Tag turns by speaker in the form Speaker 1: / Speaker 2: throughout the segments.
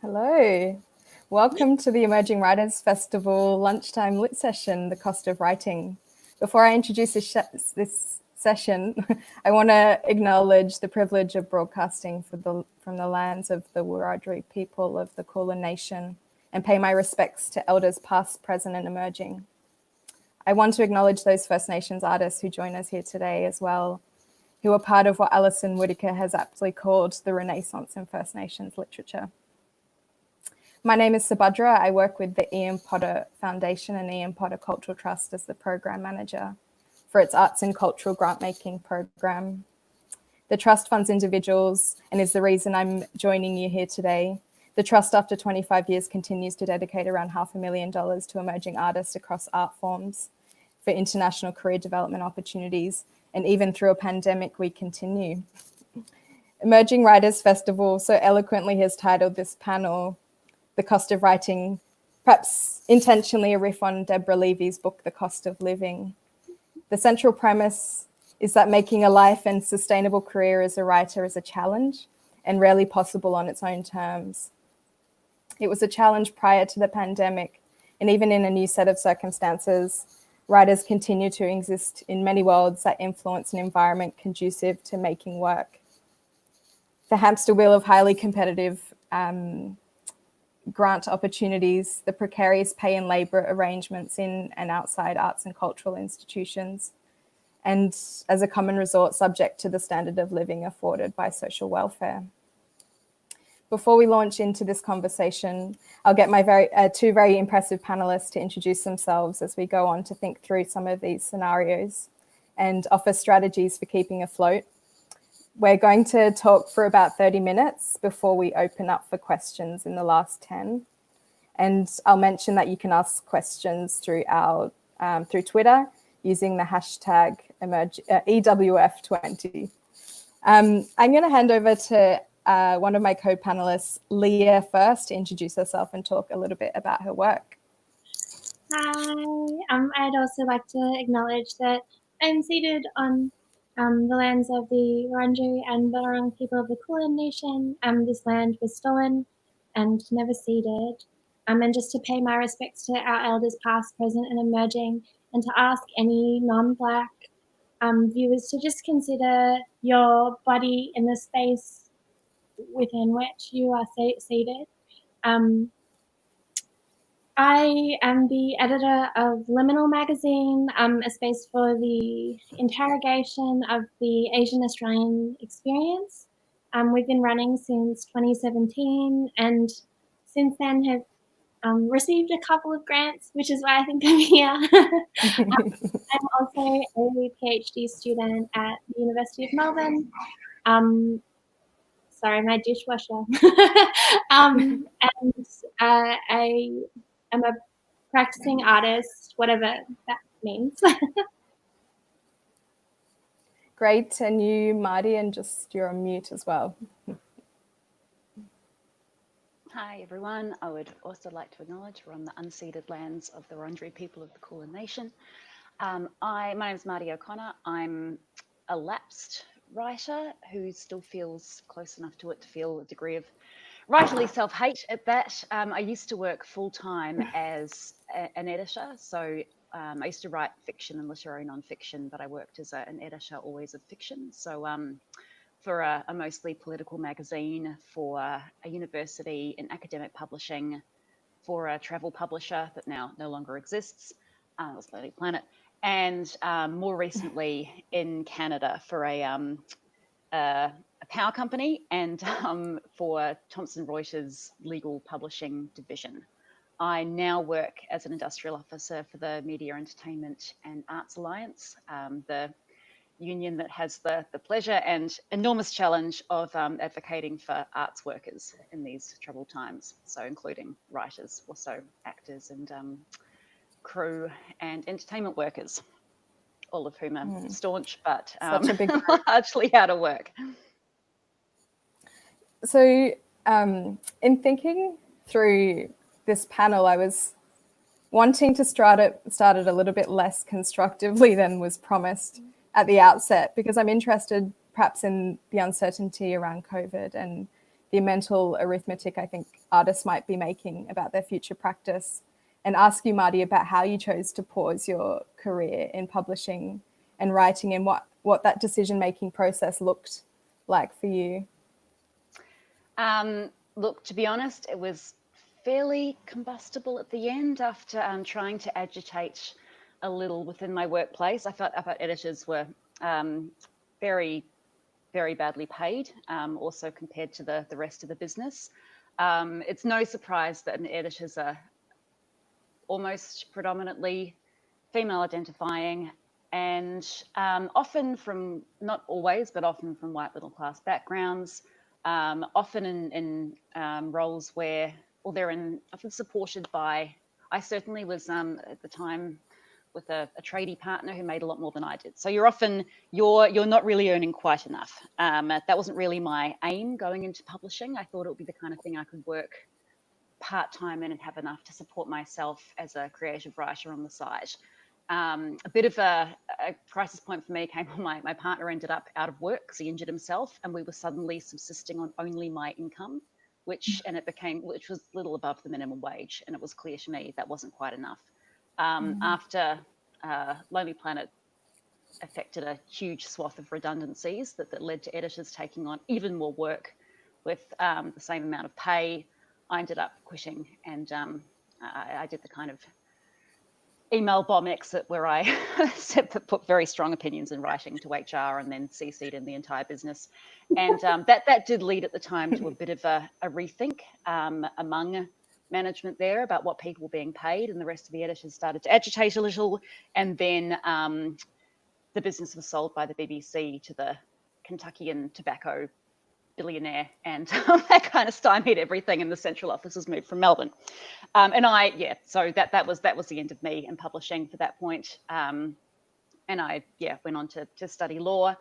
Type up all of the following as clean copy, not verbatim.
Speaker 1: Hello. Welcome to the Emerging Writers Festival Lunchtime Lit Session, The Cost of Writing. Before I introduce this session, I want to acknowledge the privilege of broadcasting from the lands of the Wiradjuri people of the Kulin Nation and pay my respects to elders past, present and emerging. I want to acknowledge those First Nations artists who join us here today as well, who are part of what Alison Whittaker has aptly called the Renaissance in First Nations literature. My name is Subhadra. I work with the Ian Potter Foundation and Ian Potter Cultural Trust as the program manager for its arts and cultural grant-making program. The trust funds individuals and is the reason I'm joining you here today. The trust, after 25 years, continues to dedicate around $500,000 to emerging artists across art forms for international career development opportunities. And even through a pandemic, we continue. Emerging Writers Festival so eloquently has titled this panel, The Cost of Writing, perhaps intentionally a riff on Deborah Levy's book, The Cost of Living. The central premise is that making a life and sustainable career as a writer is a challenge and rarely possible on its own terms. It was a challenge prior to the pandemic, and even in a new set of circumstances, writers continue to exist in many worlds that influence an environment conducive to making work. The hamster wheel of highly competitive grant opportunities, the precarious pay and labour arrangements in and outside arts and cultural institutions, and as a common resort, subject to the standard of living afforded by social welfare. Before we launch into this conversation, I'll get my two very impressive panellists to introduce themselves as we go on to think through some of these scenarios and offer strategies for keeping afloat. We're going to talk for about 30 minutes before we open up for questions in the last 10. And I'll mention that you can ask questions through Twitter using the hashtag EWF20. I'm going to hand over to one of my co-panelists, Leah, first to introduce herself and talk a little bit about her work.
Speaker 2: Hi, I'd also like to acknowledge that I'm seated on the lands of the Wurundjeri and Bunurong people of the Kulin Nation. This land was stolen and never ceded. And just to pay my respects to our elders past, present and emerging, and to ask any non-Black viewers to just consider your body in the space within which you are seated. I am the editor of Liminal magazine, a space for the interrogation of the Asian Australian experience. We've been running since 2017 and since then have received a couple of grants, which is why I think I'm here. I'm also a PhD student at the University of Melbourne. Sorry, my dishwasher. And I'm a practicing artist, whatever that means.
Speaker 1: Great, and you, Marty, and just you're on mute as well.
Speaker 3: Hi everyone, I would also like to acknowledge we're on the unceded lands of the Wurundjeri people of the Kulin Nation. My name is Marty OConnor. I'm a lapsed writer who still feels close enough to it to feel a degree of writerly self-hate at that. I used to work full-time as an editor, so I used to write fiction and literary non-fiction, but I worked as an editor always of fiction. So for a mostly political magazine, for a university in academic publishing, for a travel publisher that now no longer exists, it was Lonely Planet, and more recently in Canada for a power company and for Thomson Reuters legal publishing division. I now work as an industrial officer for the Media, Entertainment and Arts Alliance, the union that has the pleasure and enormous challenge of advocating for arts workers in these troubled times. So including writers, also actors and crew and entertainment workers, all of whom are staunch, but largely out of work.
Speaker 1: So in thinking through this panel, I was wanting to start it a little bit less constructively than was promised at the outset, because I'm interested perhaps in the uncertainty around COVID and the mental arithmetic I think artists might be making about their future practice, and ask you, Marty, about how you chose to pause your career in publishing and writing, and what that decision-making process looked like for you.
Speaker 3: Look, to be honest, it was fairly combustible at the end after trying to agitate a little within my workplace. I thought editors were very, very badly paid, also compared to the rest of the business. It's no surprise that editors are almost predominantly female identifying, and often from, not always, but often from white middle class backgrounds, often in roles where, or often supported by, I certainly was at the time with a tradie partner who made a lot more than I did. So you're not really earning quite enough. That wasn't really my aim going into publishing. I thought it would be the kind of thing I could work part-time in and have enough to support myself as a creative writer on the side. A bit of a crisis point for me came when my partner ended up out of work because he injured himself, and we were suddenly subsisting on only my income, which was little above the minimum wage, and it was clear to me that wasn't quite enough. After Lonely Planet affected a huge swath of redundancies that led to editors taking on even more work with the same amount of pay, I ended up quitting, and I did the kind of email bomb exit where I put very strong opinions in writing to HR and then CC'd in the entire business. And that did lead at the time to a bit of a rethink among management there about what people were being paid, and the rest of the editors started to agitate a little. And then the business was sold by the BBC to the Kentuckian tobacco billionaire, and that kind of stymied everything, and the central office was moved from Melbourne. So that was the end of me in publishing for that point. And I went on to study law.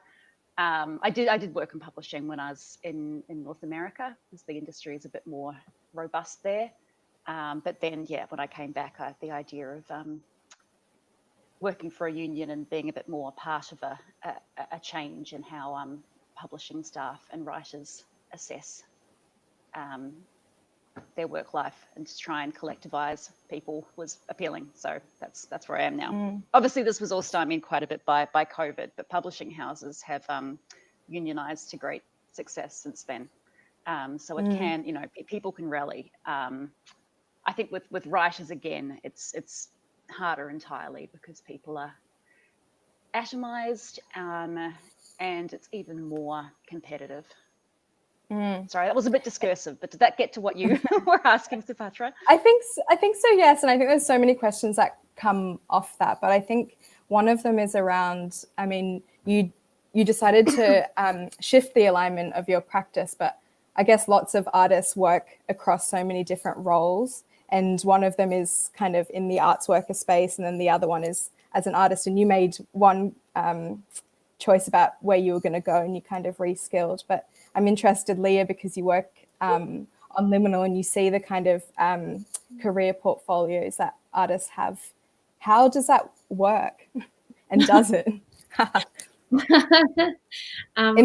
Speaker 3: I did work in publishing when I was in North America, because the industry is a bit more robust there. But then, when I came back, the idea of working for a union and being a bit more part of a change in how publishing staff and writers assess their work life and to try and collectivize people was appealing. So that's where I am now. Obviously, this was all stymied quite a bit by COVID, but publishing houses have unionized to great success since then. So it can, people can rally. I think with writers, again, it's harder entirely because people are atomized, and it's even more competitive. Sorry, that was a bit discursive, but did that get to what you were asking, Subhadra?
Speaker 1: I think so, yes. And I think there's so many questions that come off that. But I think one of them is around, I mean, you decided to shift the alignment of your practice, but I guess lots of artists work across so many different roles. And one of them is kind of in the arts worker space, and then the other one is as an artist. And you made one choice about where you were going to go, and you kind of reskilled. But I'm interested, Leah, because you work on Liminal and you see the kind of career portfolios that artists have. How does that work? And does it? In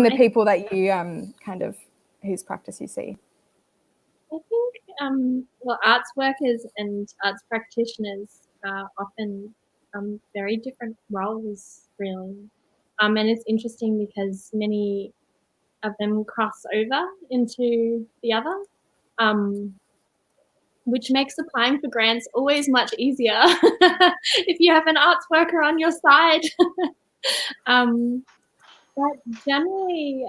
Speaker 1: the people that you kind of, whose practice you see?
Speaker 2: I think, arts workers and arts practitioners are often very different roles, really. And it's interesting because many of them cross over into the other, which makes applying for grants always much easier if you have an arts worker on your side. But generally,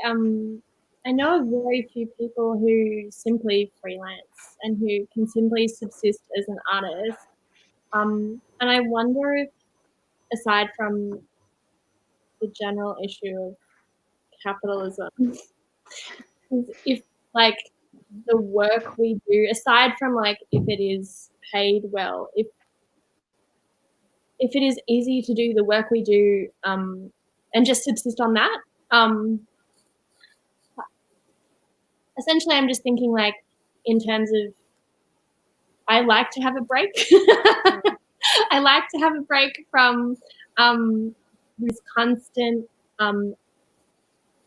Speaker 2: I know of very few people who simply freelance and who can simply subsist as an artist. And I wonder if, aside from the general issue of capitalism, if like the work we do, aside from like if it is paid well, if it is easy to do the work we do and just subsist on that, essentially I'm just thinking like in terms of I like to have a break. I like to have a break from this constant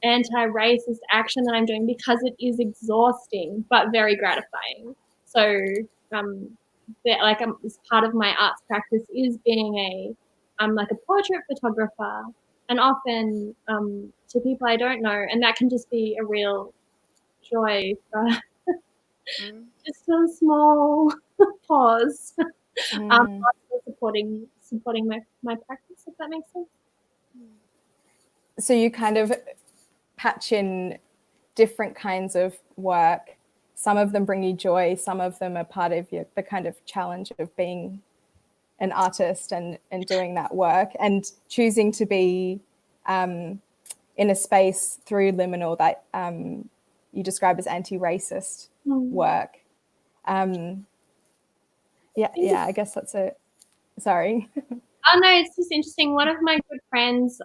Speaker 2: anti-racist action that I'm doing because it is exhausting but very gratifying. So as part of my arts practice is being like a portrait photographer, and often to people I don't know, and that can just be a real joy for just a small pause. Supporting my practice, if that makes sense.
Speaker 1: So you kind of patch in different kinds of work. Some of them bring you joy, some of them are part of the kind of challenge of being an artist and doing that work, and choosing to be in a space through Liminal that you describe as anti-racist work. I guess that's it. Sorry.
Speaker 2: Oh no, it's just interesting. One of my good friends,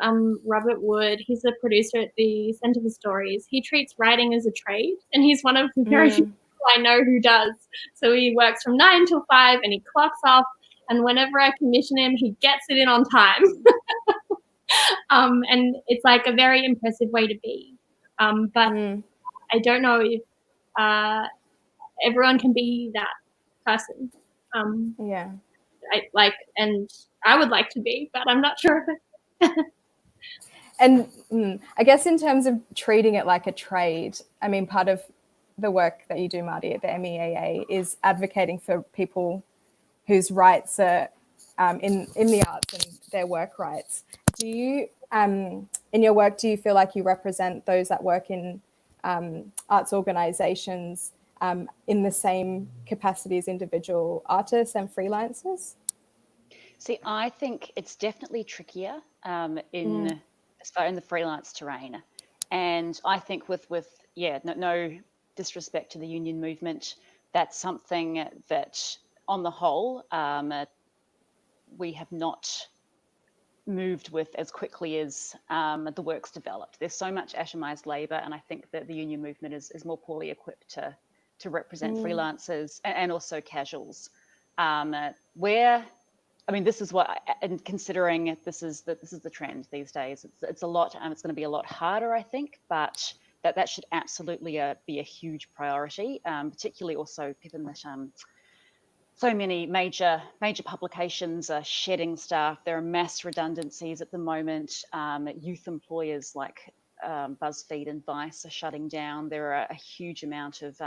Speaker 2: Robert Wood, he's a producer at the Centre for Stories. He treats writing as a trade, and he's one of the very few people I know who does. So he works from 9 till 5 and he clocks off, and whenever I commission him, he gets it in on time. And it's like a very impressive way to be. But I don't know if everyone can be that person. I would like to be, but I'm not sure if it.
Speaker 1: And I guess in terms of treating it like a trade, I mean, part of the work that you do, Marty, at the MEAA is advocating for people whose rights are in the arts and their work rights. Do you, in your work, do you feel like you represent those that work in arts organisations in the same capacity as individual artists and freelancers?
Speaker 3: See, I think it's definitely trickier as far in the freelance terrain, and I think with no disrespect to the union movement, that's something that on the whole we have not moved with as quickly as the work's developed. There's so much atomized labour, and I think that the union movement is more poorly equipped to represent freelancers and also casuals. This is what, and considering this is the trend these days, it's a lot. It's going to be a lot harder, I think, but that should absolutely be a huge priority, particularly also given that so many major publications are shedding staff. There are mass redundancies at the moment. Youth employers like BuzzFeed and Vice are shutting down. There are a huge amount of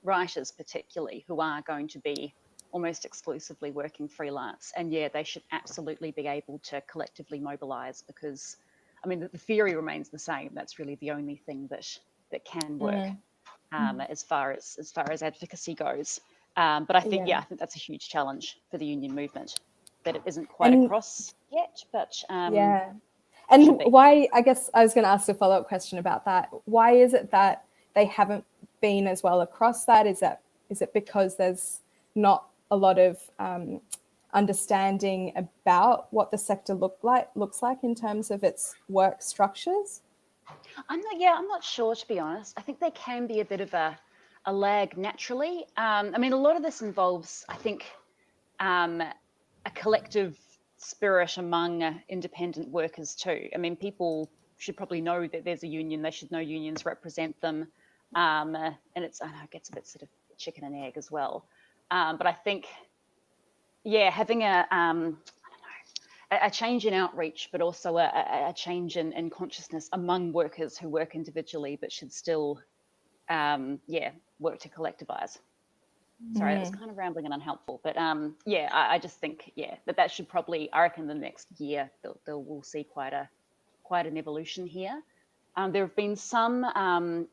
Speaker 3: writers, particularly, who are going to be almost exclusively working freelance. And they should absolutely be able to collectively mobilize, because the theory remains the same. That's really the only thing that can work as far as advocacy goes. But I think I think that's a huge challenge for the union movement, that it isn't quite across yet. But
Speaker 1: and why? I guess I was going to ask a follow-up question about that. Why is it that they haven't been as well across that? Is it because there's not a lot of understanding about what the sector looks like in terms of its work structures?
Speaker 3: I'm not sure, to be honest. I think there can be a bit of a lag naturally. A lot of this involves, I think, a collective spirit among independent workers too. People should probably know that there's a union. They should know unions represent them. And it gets a bit sort of chicken and egg as well. But I think, having a change in outreach, but also a change in consciousness among workers who work individually, but should still, work to collectivize. Sorry, that was kind of rambling and unhelpful, but I just think that should probably, I reckon, the next year we'll see quite an evolution here. There have been some,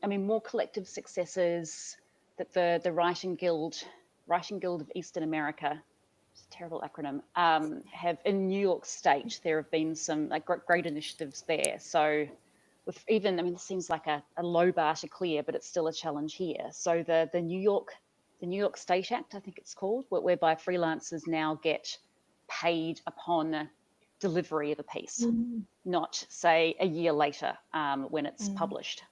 Speaker 3: more collective successes that the Writing Guild of Eastern America, it's a terrible acronym, have in New York State. There have been some great initiatives there. So with even, this seems like a low bar to clear, but it's still a challenge here. So the New York State Act, I think it's called, whereby freelancers now get paid upon delivery of a piece, not say a year later when it's published.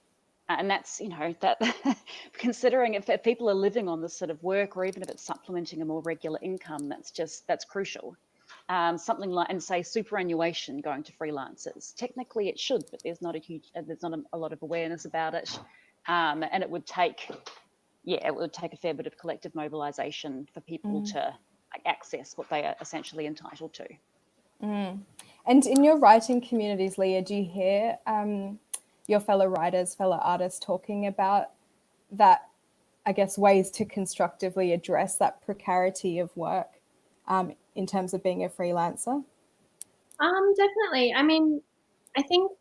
Speaker 3: And that's, that considering if people are living on this sort of work, or even if it's supplementing a more regular income, that's crucial. something like, and say superannuation going to freelancers. Technically it should, but there's not a lot of awareness about it. And it would take a fair bit of collective mobilization for people to access what they are essentially entitled to.
Speaker 1: And in your writing communities, Leah, do you hear your fellow writers, fellow artists talking about that, I guess, ways to constructively address that precarity of work in terms of being a freelancer?
Speaker 2: Definitely. I mean, I think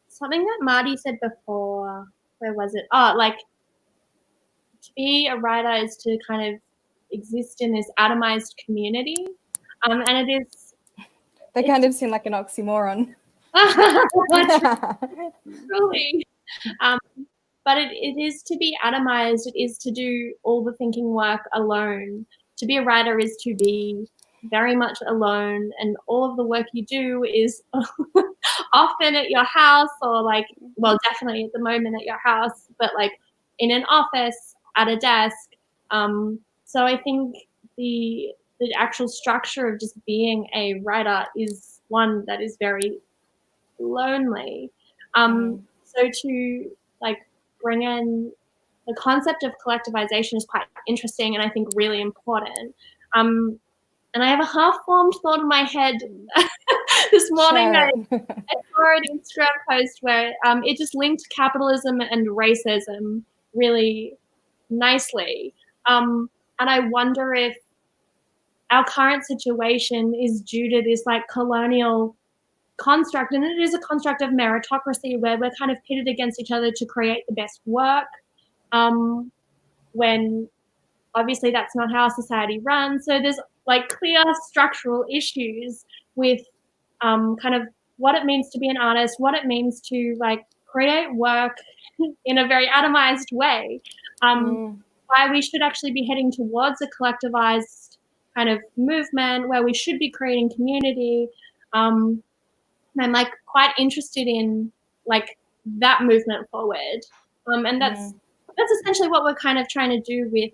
Speaker 2: something that Marty said before, where was it? Oh, like, to be a writer is to kind of exist in this atomized community. And it is...
Speaker 1: They kind of seem like an oxymoron.
Speaker 2: Truly. But it is to be atomized. It is to do all the thinking work alone. To be a writer is to be very much alone, and all of the work you do is often at your house, or like, well, definitely at the moment at your house, but like in an office, at a desk. So I think the actual structure of just being a writer is one that is very lonely. So to like bring in the concept of collectivization is quite interesting, and I think really important. And I have a half-formed thought in my head this morning that I saw an Instagram post where it just linked capitalism and racism really nicely. And I wonder if our current situation is due to this like colonial construct, and it is a construct of meritocracy where we're kind of pitted against each other to create the best work, when obviously that's not how society runs. So there's like clear structural issues with kind of what it means to be an artist, what it means to like create work in a very atomized way, why we should actually be heading towards a collectivized kind of movement where we should be creating community. And I'm like quite interested in like that movement forward. And that's essentially what we're kind of trying to do with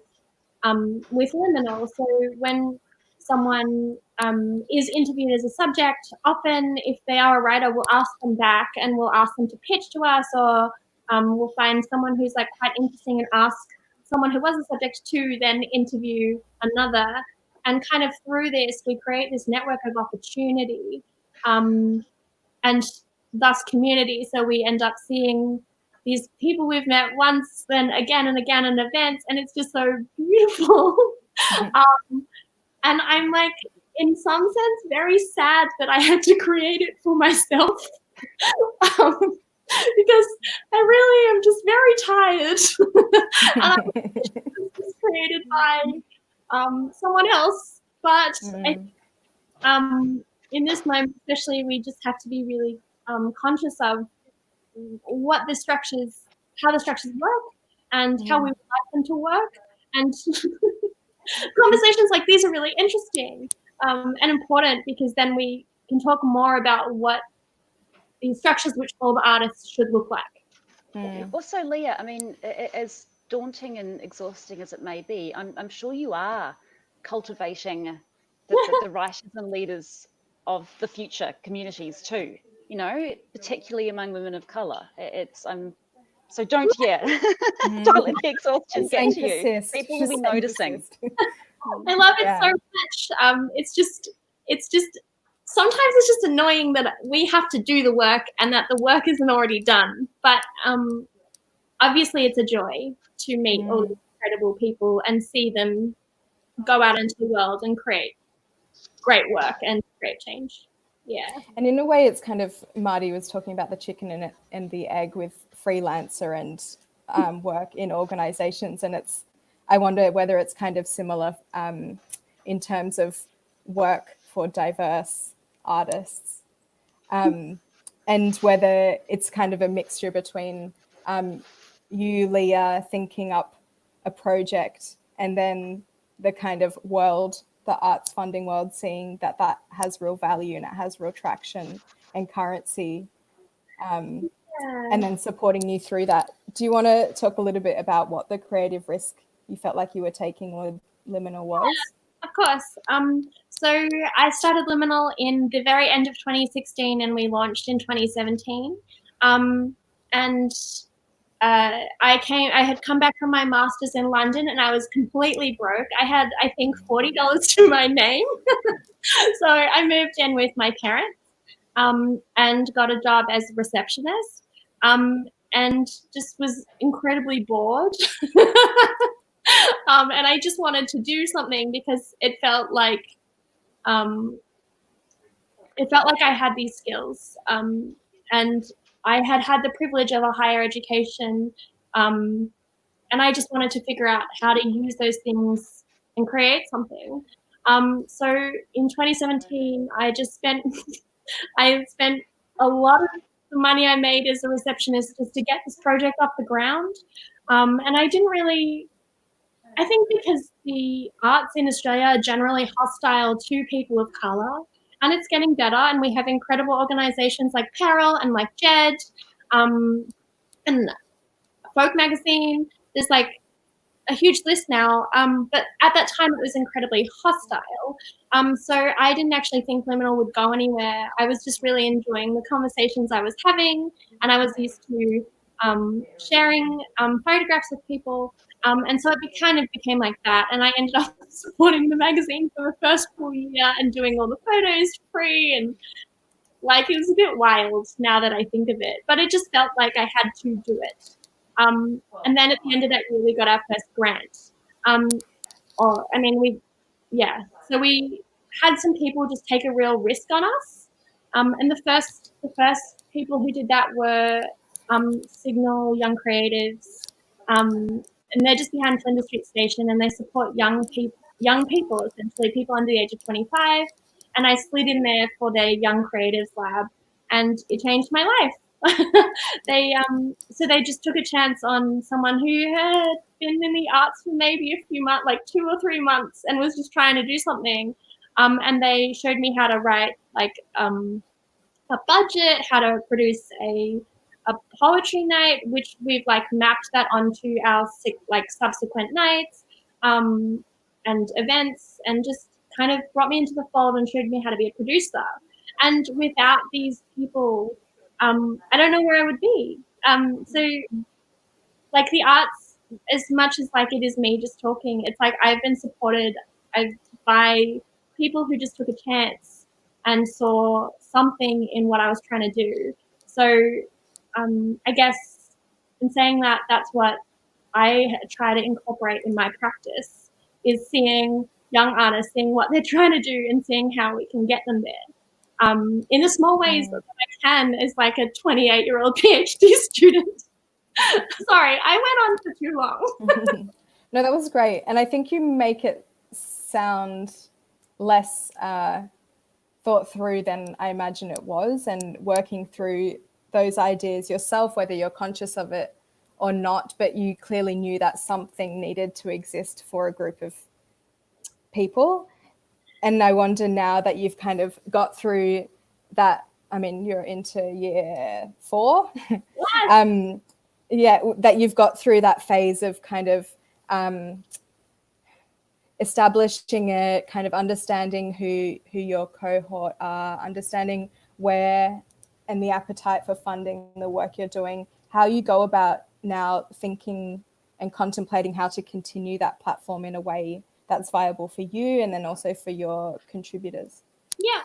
Speaker 2: Liminal. So when someone is interviewed as a subject, often if they are a writer, we'll ask them back and we'll ask them to pitch to us, or we'll find someone who's like quite interesting and ask someone who was a subject to then interview another. And kind of through this, we create this network of opportunity and thus community. So we end up seeing these people we've met once, then again and again in events, and it's just so beautiful. And I'm like, in some sense, very sad that I had to create it for myself. Because I really am just very tired. It was created by someone else, but in this moment, especially, we just have to be really conscious of what the structures, how the structures work, and how we would like them to work. And conversations like these are really interesting and important, because then we can talk more about what these structures which all the artists should look like.
Speaker 3: Also, Leah, I mean, as daunting and exhausting as it may be, I'm sure you are cultivating the writers and leaders of the future communities too, you know, particularly among women of colour. So don't don't let the exhaustion get to you. People will be noticing.
Speaker 2: I love it so much. It's just sometimes it's just annoying that we have to do the work and that the work isn't already done. But obviously it's a joy to meet all these incredible people and see them go out into the world and create great work and create change. Yeah.
Speaker 1: And in a way, it's kind of, Marty was talking about the chicken and the egg with freelancer and work in organizations. And I wonder whether it's kind of similar in terms of work for diverse artists, and whether it's kind of a mixture between you, Leah, thinking up a project and then the kind of world, the arts funding world, seeing that has real value and it has real traction and currency, and then supporting you through that. Do you want to talk a little bit about what the creative risk you felt like you were taking with Liminal was?
Speaker 2: course. So I started Liminal in the very end of 2016, and we launched in 2017. And I had come back from my master's in London, and I was completely broke. I had, I think, $40 to my name. So I moved in with my parents, and got a job as a receptionist, and just was incredibly bored. And I just wanted to do something because it felt like I had these skills, and I had the privilege of a higher education, and I just wanted to figure out how to use those things and create something. So in 2017, I spent a lot of the money I made as a receptionist just to get this project off the ground, and I didn't really. I think because the arts in Australia are generally hostile to people of colour, and it's getting better, and we have incredible organisations like Peril and like Jed, and Folk Magazine. There's like a huge list now, but at that time it was incredibly hostile. So I didn't actually think Liminal would go anywhere. I was just really enjoying the conversations I was having, and I was used to sharing photographs with people. And so it kind of became like that. And I ended up supporting the magazine for the first full year and doing all the photos free. And like, it was a bit wild now that I think of it, but it just felt like I had to do it. And then at the end of that year, we got our first grant. So we had some people just take a real risk on us. And the first people who did that were Signal Young Creatives, and they're just behind Flinders Street Station, and they support young people, essentially people under the age of 25. And I slid in there for their Young Creatives Lab, and it changed my life. So they just took a chance on someone who had been in the arts for maybe a few months, like 2 or 3 months, and was just trying to do something. And they showed me how to write like a budget, how to produce a poetry night, which we've like mapped that onto our subsequent nights, and events, and just kind of brought me into the fold and showed me how to be a producer. And without these people, I don't know where I would be. So like the arts, as much as like it is me just talking, it's like I've been supported by people who just took a chance and saw something in what I was trying to do. So I guess in saying that, that's what I try to incorporate in my practice, is seeing young artists, seeing what they're trying to do and seeing how we can get them there. In the small ways that I can, as like a 28-year-old PhD student. Sorry, I went on for too long.
Speaker 1: No, that was great. And I think you make it sound less thought through than I imagine it was, and working through those ideas yourself, whether you're conscious of it or not, but you clearly knew that something needed to exist for a group of people. And I wonder now that you've kind of got through that, I mean, you're into year 4. That you've got through that phase of kind of establishing it, kind of understanding who your cohort are, understanding where and the appetite for funding the work you're doing, how you go about now thinking and contemplating how to continue that platform in a way that's viable for you and then also for your contributors.
Speaker 2: Yeah.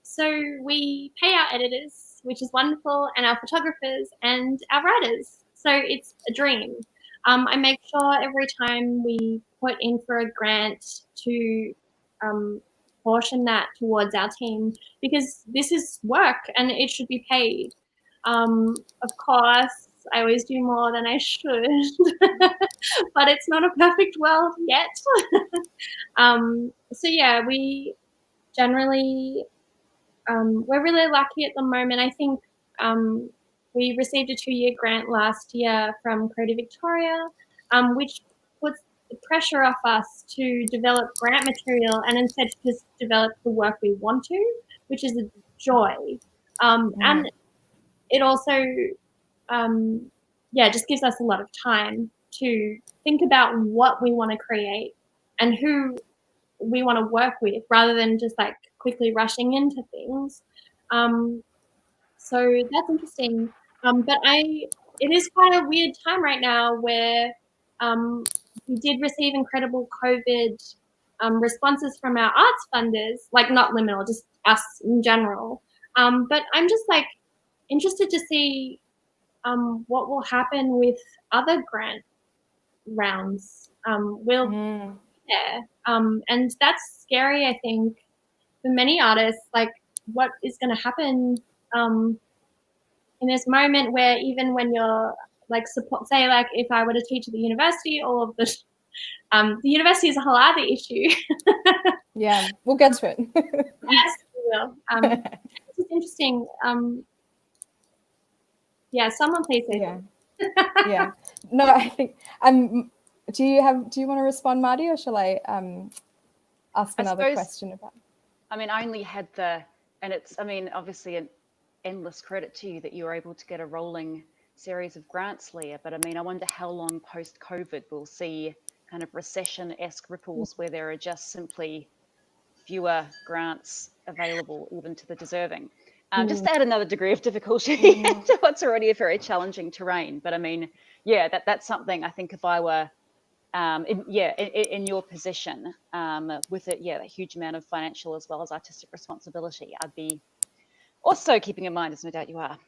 Speaker 2: So we pay our editors, which is wonderful, and our photographers and our writers. So it's a dream. I make sure every time we put in for a grant to portion that towards our team, because this is work and it should be paid. Of course, I always do more than I should, but it's not a perfect world yet. So yeah, we generally, we're really lucky at the moment. I think we received a 2-year grant last year from Creative Victoria, which puts the pressure off us to develop grant material and instead just develop the work we want to, which is a joy. And it also, just gives us a lot of time to think about what we want to create and who we want to work with, rather than just like quickly rushing into things. So that's interesting. But it is quite a weird time right now where we did receive incredible COVID responses from our arts funders, like not Liminal, just us in general. But I'm just like interested to see what will happen with other grant rounds. And that's scary, I think, for many artists. Like, what is going to happen in this moment where even when you're like support, say like if I were to teach at the university, all of the university is a whole other issue.
Speaker 1: Yeah, we'll get to it.
Speaker 2: Yes, we will. It's just interesting. Yeah, someone please say
Speaker 1: yeah. Yeah. No, I think do you want to respond, Marty, or shall I ask another question about?
Speaker 3: I mean, I only had and it's, I mean, obviously an endless credit to you that you were able to get a rolling series of grants, Leah, but I mean, I wonder how long post-COVID we'll see kind of recession-esque ripples where there are just simply fewer grants available even to the deserving. Just to add another degree of difficulty to what's already a very challenging terrain. But I mean, yeah, that's something I think if I were in your position with it, that huge amount of financial as well as artistic responsibility, I'd be also keeping in mind, as no doubt you are.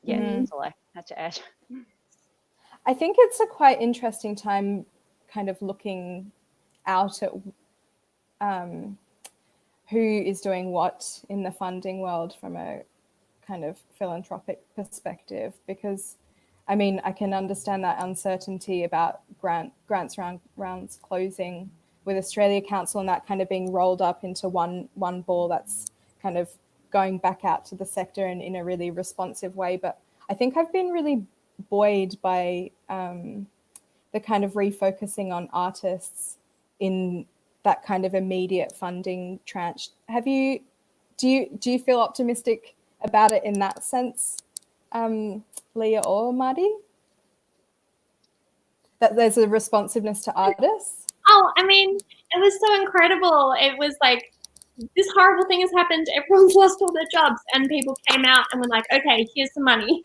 Speaker 3: Yeah, that's all I had to add.
Speaker 1: I think it's a quite interesting time kind of looking out at who is doing what in the funding world from a kind of philanthropic perspective, because I mean, I can understand that uncertainty about grants rounds closing with Australia Council and that kind of being rolled up into one ball that's kind of going back out to the sector and in a really responsive way. But I think I've been really buoyed by the kind of refocusing on artists in that kind of immediate funding tranche. Do you feel optimistic about it in that sense, Leah or Marty? That there's a responsiveness to artists?
Speaker 2: Oh, I mean, it was so incredible. It was like, this horrible thing has happened. Everyone's lost all their jobs, and people came out and were like, okay, here's some money.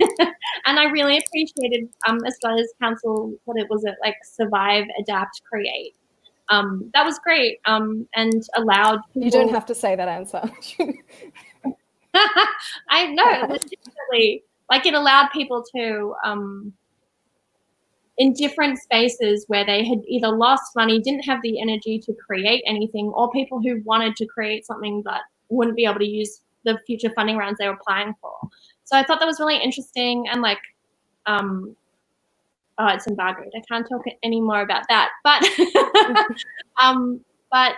Speaker 2: And I really appreciated Australia's Council, what it was, like Survive, Adapt, Create. That was great, and allowed people...
Speaker 1: You don't have to say that answer.
Speaker 2: I know, legitimately. Like, it allowed people to, in different spaces where they had either lost money, didn't have the energy to create anything, or people who wanted to create something but wouldn't be able to use the future funding rounds they were applying for. So I thought that was really interesting, and like, it's embargoed. I can't talk any more about that. But but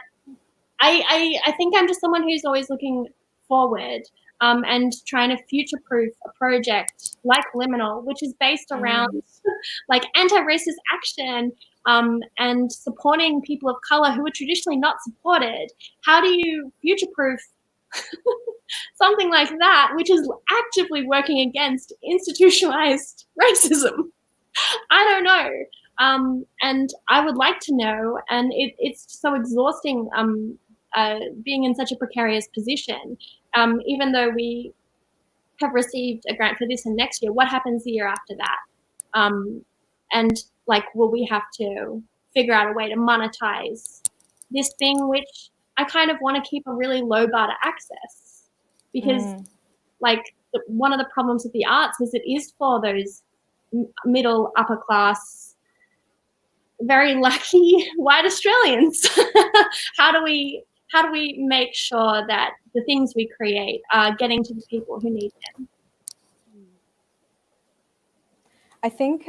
Speaker 2: I think I'm just someone who's always looking forward and trying to future-proof a project like Liminal, which is based around like anti-racist action and supporting people of color who are traditionally not supported. How do you future-proof something like that, which is actively working against institutionalized racism? I don't know. And I would like to know, and it's so exhausting being in such a precarious position. Even though we have received a grant for this and next year, what happens the year after that? And like, will we have to figure out a way to monetize this thing, which I kind of want to keep a really low bar to access, because like one of the problems with the arts is it is for those middle upper class, very lucky white Australians. How do we make sure that the things we create are getting to the people who need them?
Speaker 1: I think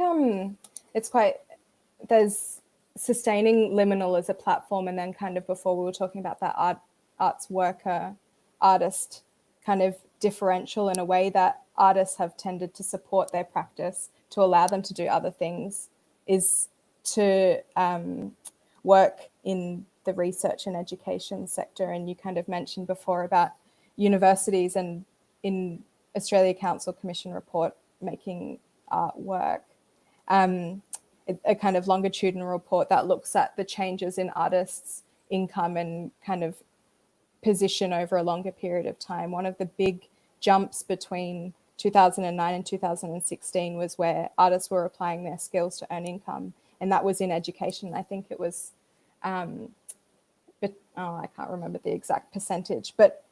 Speaker 1: there's sustaining Liminal as a platform, and then kind of before we were talking about that arts worker, artist kind of differential in a way that artists have tended to support their practice to allow them to do other things, is to work in the research and education sector. And you kind of mentioned before about universities and in Australia Council Commission report making art work, a kind of longitudinal report that looks at the changes in artists income and kind of position over a longer period of time. One of the big jumps between 2009 and 2016 was where artists were applying their skills to earn income, and that was in education. I think it was, I can't remember the exact percentage, but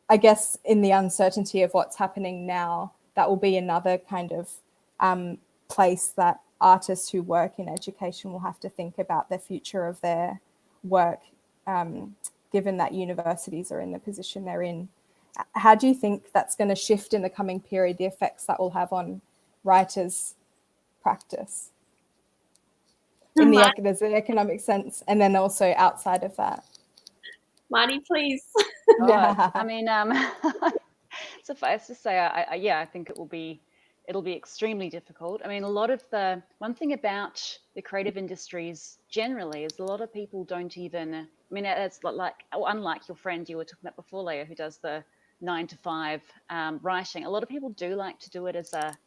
Speaker 1: I guess in the uncertainty of what's happening now, that will be another kind of place that artists who work in education will have to think about the future of their work, given that universities are in the position they're in. How do you think that's going to shift in the coming period, the effects that will have on writers' practice? In there's an economic sense, and then also outside of that.
Speaker 2: Marty, please.
Speaker 1: Yeah.
Speaker 3: I mean, suffice to say, I think it'll be extremely difficult. I mean, one thing about the creative industries generally is a lot of people don't even, I mean, it's unlike your friend you were talking about before, Leah, who does the 9 to 5 writing. A lot of people do like to do it as a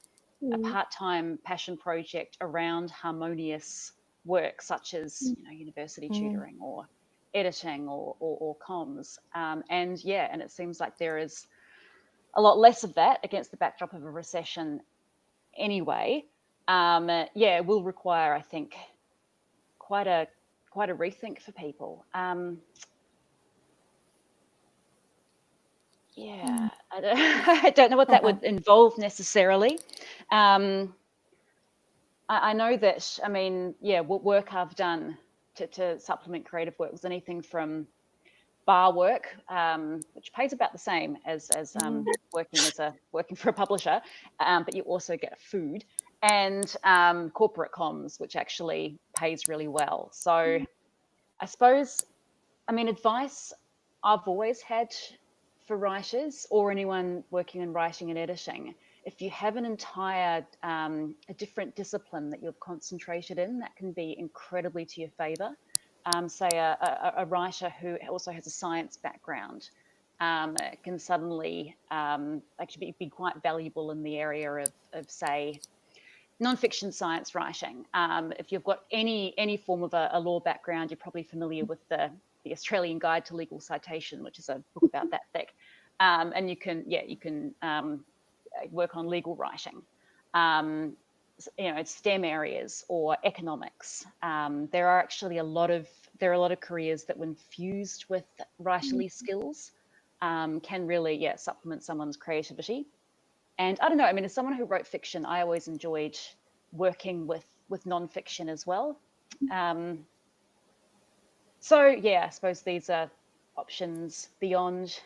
Speaker 3: part-time passion project around harmonious work, such as university tutoring or editing or comms. And it seems like there is a lot less of that against the backdrop of a recession anyway. It will require, I think, quite a rethink for people. I don't know what that would involve necessarily. I know that, I mean, what work I've done to supplement creative work was anything from bar work, which pays about the same as working for a publisher, but you also get food, and corporate comms, which actually pays really well. So I suppose, I mean, advice I've always had for writers or anyone working in writing and editing: if you have an entire a different discipline that you've concentrated in, that can be incredibly to your favor. Say a writer who also has a science background can suddenly actually be quite valuable in the area of say nonfiction science writing. If you've got any form of a law background, you're probably familiar with the Australian Guide to Legal Citation, which is a book about that thick, and you can work on legal writing. STEM areas or economics. There are actually a lot of careers that, when fused with writerly skills, can really supplement someone's creativity. And I don't know, I mean, as someone who wrote fiction, I always enjoyed working with nonfiction as well. I suppose these are options beyond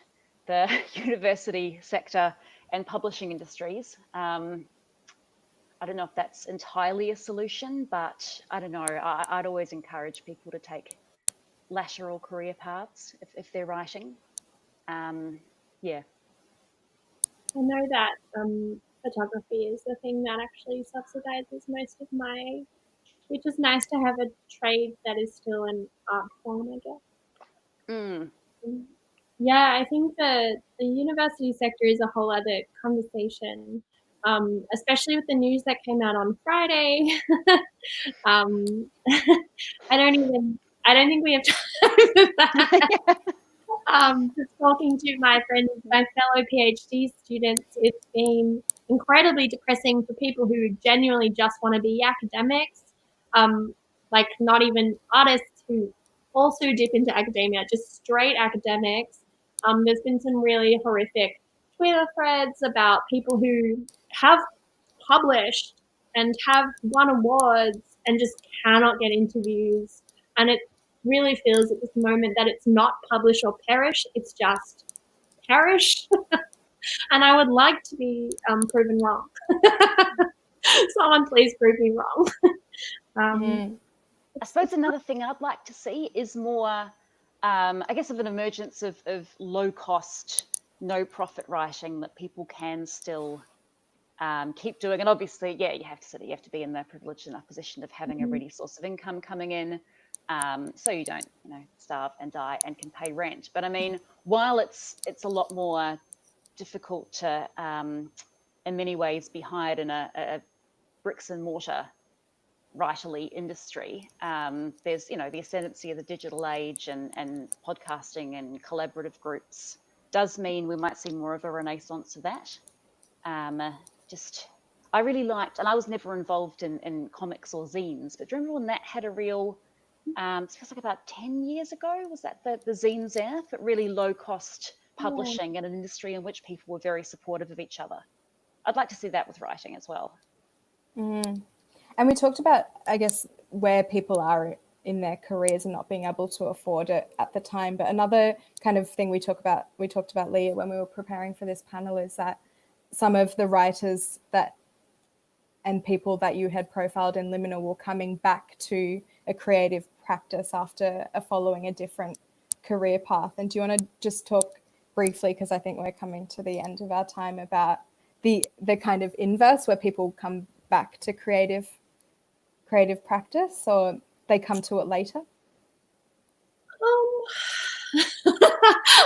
Speaker 3: the university sector and publishing industries. I don't know if that's entirely a solution, but I don't know. I'd always encourage people to take lateral career paths if they're writing.
Speaker 2: I know that photography is the thing that actually subsidizes most of which is nice to have a trade that is still an art form, I guess. Yeah, I think the university sector is a whole other conversation, especially with the news that came out on Friday. I don't think we have time for that. Just talking to my fellow PhD students, it's been incredibly depressing for people who genuinely just want to be academics, like not even artists who also dip into academia, just straight academics. There's been some really horrific Twitter threads about people who have published and have won awards and just cannot get interviews. And it really feels at this moment that it's not publish or perish, it's just perish. And I would like to be proven wrong. Someone please prove me wrong.
Speaker 3: I suppose another thing I'd like to see is more, I guess, of an emergence of low cost, no profit writing that people can still keep doing. And obviously, you have to be in the privileged enough position of having a ready source of income coming in, so you don't starve and die and can pay rent. But I mean, while it's a lot more difficult to in many ways be hired in a bricks and mortar writerly industry. There's, the ascendancy of the digital age and podcasting and collaborative groups does mean we might see more of a renaissance of that. I really liked, and I was never involved in comics or zines, but do you remember when that had a real, it feels like about 10 years ago, was that the zines era, but really low cost publishing in an industry in which people were very supportive of each other. I'd like to see that with writing as well.
Speaker 1: And we talked about, I guess, where people are in their careers and not being able to afford it at the time. But another kind of thing we talked about, Leah, when we were preparing for this panel, is that some of the writers and people that you had profiled in Liminal were coming back to a creative practice after following a different career path. And do you want to just talk briefly, because I think we're coming to the end of our time, about the kind of inverse where people come back to creative practice, or they come to it later?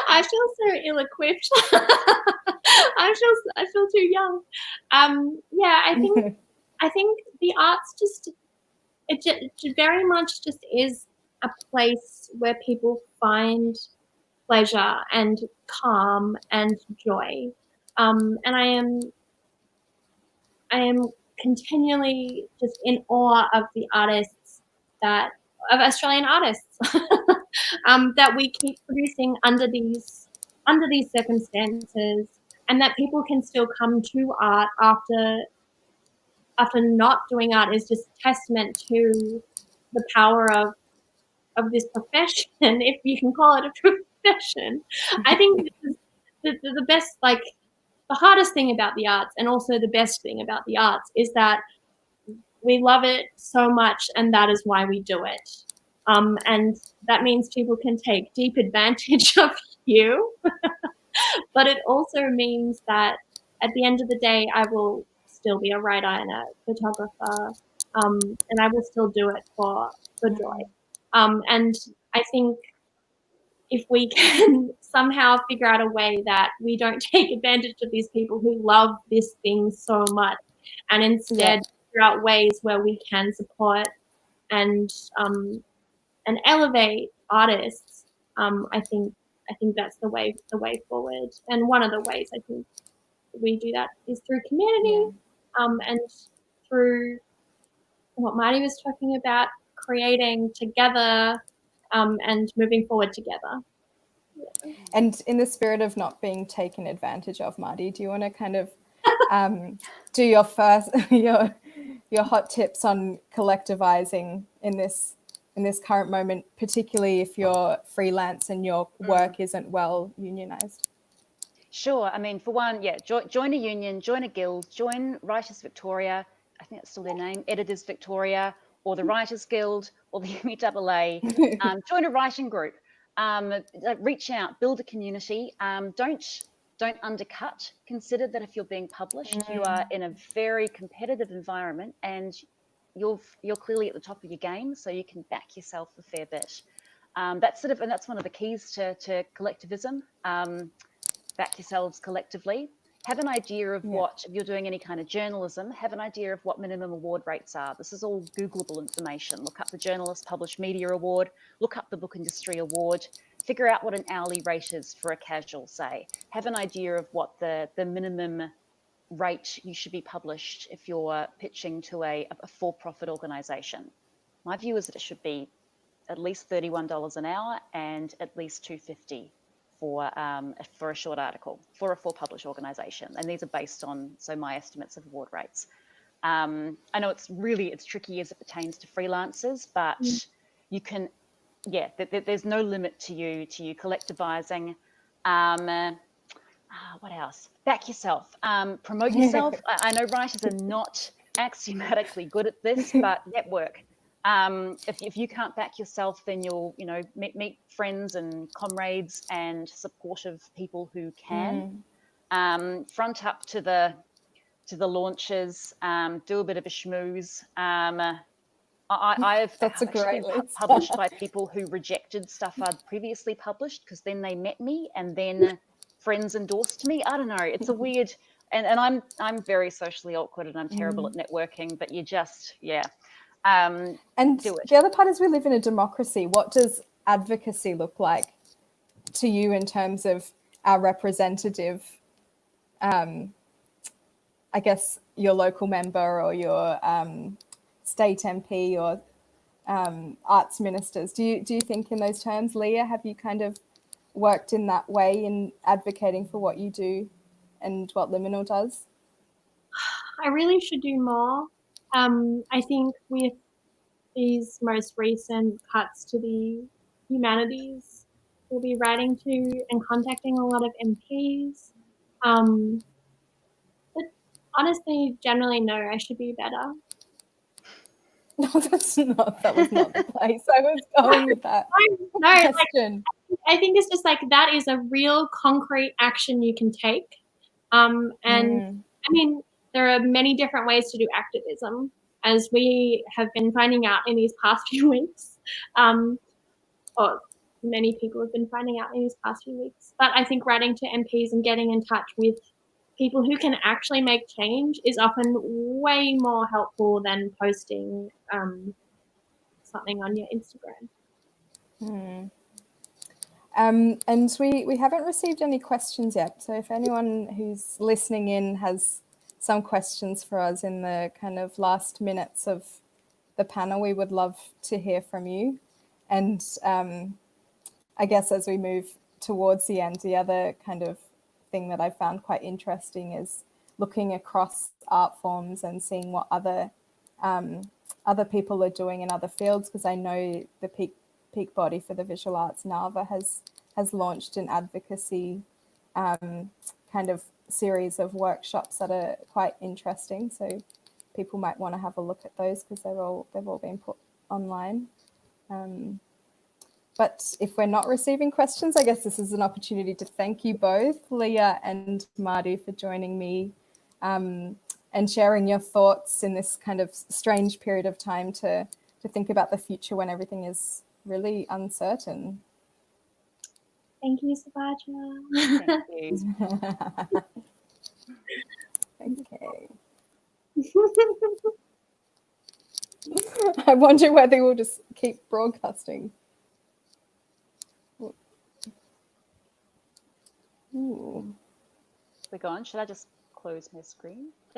Speaker 2: I feel so ill-equipped. I feel too young. I think the arts it very much just is a place where people find pleasure and calm and joy. And I am continually just in awe of the artists of Australian artists that we keep producing under these circumstances, and that people can still come to art after not doing art is just testament to the power of this profession, if you can call it a profession. I think this is the best, like, the hardest thing about the arts, and also the best thing about the arts, is that we love it so much, and that is why we do it. And that means people can take deep advantage of you, but it also means that at the end of the day, I will still be a writer and a photographer, and I will still do it for joy. And I think if we can somehow figure out a way that we don't take advantage of these people who love this thing so much, and instead figure out ways where we can support and elevate artists, I think that's the way forward. And one of the ways I think we do that is through community, and through what Marty was talking about, creating together, and moving forward together. Yeah.
Speaker 1: And in the spirit of not being taken advantage of, Marty, do you want to kind of do your first your hot tips on collectivizing in this current moment, particularly if you're freelance and your work isn't well unionized?
Speaker 3: Sure. I mean, for one, join a union, join a guild, join Writers Victoria. I think that's still their name, Editors Victoria, or the Writers Guild, or the MEAA. Join a writing group. Reach out, build a community. Don't undercut. Consider that if you're being published, you are in a very competitive environment, and you're clearly at the top of your game, so you can back yourself a fair bit. And that's one of the keys to collectivism. Back yourselves collectively. Have an idea of what, if you're doing any kind of journalism, have an idea of what minimum award rates are. This is all Googleable information. Look up the Journalist Published Media Award, look up the Book Industry Award, figure out what an hourly rate is for a casual, say. Have an idea of what the minimum rate you should be published if you're pitching to a for-profit organisation. My view is that it should be at least $31 an hour and at least $250 for a short article for a for-publish organisation, and these are based on my estimates of award rates. I know it's tricky as it pertains to freelancers, but you can, there's no limit to you collectivizing. What else? Back yourself, promote yourself. I know writers are not axiomatically good at this, but network. If you can't back yourself, then you'll meet friends and comrades and supportive people who can. Front up to the launches, do a bit of a schmooze. I've actually been published by people who rejected stuff I'd previously published because then they met me and then friends endorsed me. I don't know. It's a weird, and I'm very socially awkward and I'm terrible at networking, but you just
Speaker 1: And
Speaker 3: do it.
Speaker 1: the other part is we live in a democracy. What does advocacy look like to you in terms of our representative, I guess, your local member or your state MP or arts ministers? Do you think in those terms? Leah, have you kind of worked in that way in advocating for what you do and what Liminal does?
Speaker 2: I really should do more. I think with these most recent cuts to the humanities, we'll be writing to and contacting a lot of MPs. But honestly, generally, no, I should be better.
Speaker 1: No, that was not the place I was going with that
Speaker 2: No,
Speaker 1: question.
Speaker 2: I think it's just like that is a real concrete action you can take. And I mean, there are many different ways to do activism, as we have been finding out in these past few weeks, or many people have been finding out in these past few weeks. But I think writing to MPs and getting in touch with people who can actually make change is often way more helpful than posting something on your Instagram.
Speaker 1: And we haven't received any questions yet. So if anyone who's listening in has some questions for us in the kind of last minutes of the panel, we would love to hear from you. And I guess as we move towards the end, the other kind of thing that I found quite interesting is looking across art forms and seeing what other people are doing in other fields, because I know the peak body for the visual arts, NAVA, has launched an advocacy kind of series of workshops that are quite interesting. So people might want to have a look at those because they've all been put online. But if we're not receiving questions, I guess this is an opportunity to thank you both, Leah and Marty, for joining me and sharing your thoughts in this kind of strange period of time to think about the future when everything is really uncertain.
Speaker 2: Thank you, Subhadra.
Speaker 3: Thank you.
Speaker 1: Okay. I wonder whether we'll just keep broadcasting. Ooh.
Speaker 3: We're gone. Should I just close my screen? Thank